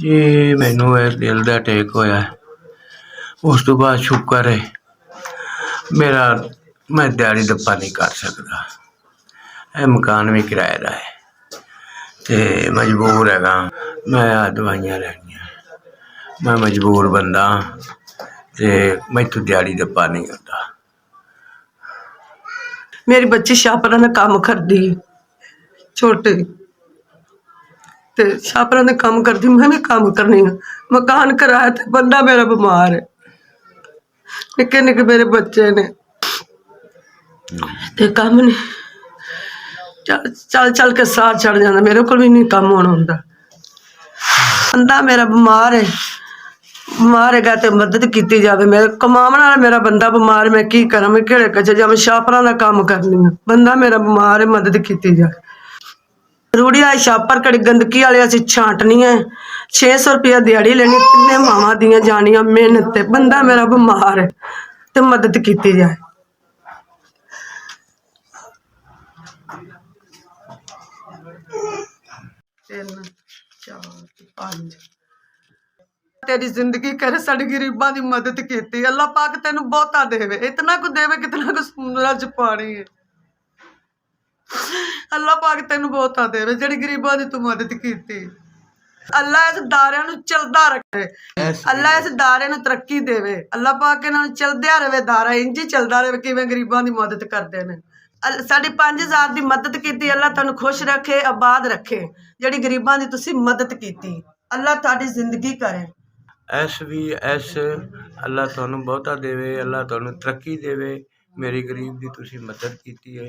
ਜੀ ਮੈਨੂੰ ਇਹ ਦਿਲ ਦਾ ਅਟੈਕ ਹੋਇਆ। ਉਸ ਤੋਂ ਬਾਅਦ ਸ਼ੁਕਰ ਹੈ ਮੇਰਾ ਮੈਂ ਦਿਹਾੜੀ ਦੱਪਾ ਨਹੀਂ ਕਰ ਸਕਦਾ। ਇਹ ਮਕਾਨ ਵੀ ਕਿਰਾਏ ਦਾ ਹੈ ਅਤੇ ਮਜਬੂਰ ਹੈਗਾ। ਮੈਂ ਆਹ ਦਵਾਈਆਂ ਲੈਣੀਆਂ, ਮੈਂ ਮਜਬੂਰ ਬੰਦਾ ਅਤੇ ਮੈਥੋਂ ਦਿਹਾੜੀ ਦੱਪਾ ਨਹੀਂ ਹੁੰਦਾ। मेरी बच्ची छापरा ने काम करती छोटे ते छापरा ने काम करती, मैं भी काम करनी हूँ। मकान कराया ते बंदा मेरा बीमार है, निक्के निक्के मेरे बच्चे ने ते काम नहीं चल चल के साह चढ़ जाता, मेरे को भी नहीं काम होना होंदा। बंदा मेरा बीमार है, बीमार है तो मदद की जाए। मेरे कमावन वाला मेरा बंदा बीमार, मैं की करा, मैं केड़े कच्चे जा, मैं छापरा का काम करनी हूँ। बंदा मेरा बीमार है, मदद की जाए। रूढ़ी आई छापर कड़ी गंदगी वाले असीं छांटनी है, 600 रुपया दिहाड़ी लेनी, तिन्ने मावां दियां जानियां मेहनत ते। बंदा मेरा बीमार है तो मदद की जाए। तेरी जिंदगी करे, साडी गरीबां दी मदद कीती। अल्लाह पाक तैनू बहुता देवे, इतना को देवे कितना को समुद्रा च पानी है। अल्लाह पाक तैनू बहुता देवे जेड़ी गरीबां दी तू मदद कीती। अल्लाह इस दारियां नू चलदा रखे, अल्लाह इस दारियां नू तरक्की देवे। अल्लाह पाक इन्हां नू चलदिया रहे, दारा इंज ही चलदा रहे किवें गरीबां दी मदद करदे ने। साडी 5000 दी मदद कीती, अल्लाह तैनू खुश रखे, आबाद रखे। जेड़ी गरीबां दी तुसीं मदद कीती, अल्लाह तुहाडी जिंदगी करे। ऐस अल्लाह तुहानू बहुता देवे, अल्लाह तुहानू तरक्की देवे। मेरी गरीब की तुसीं मदद की है।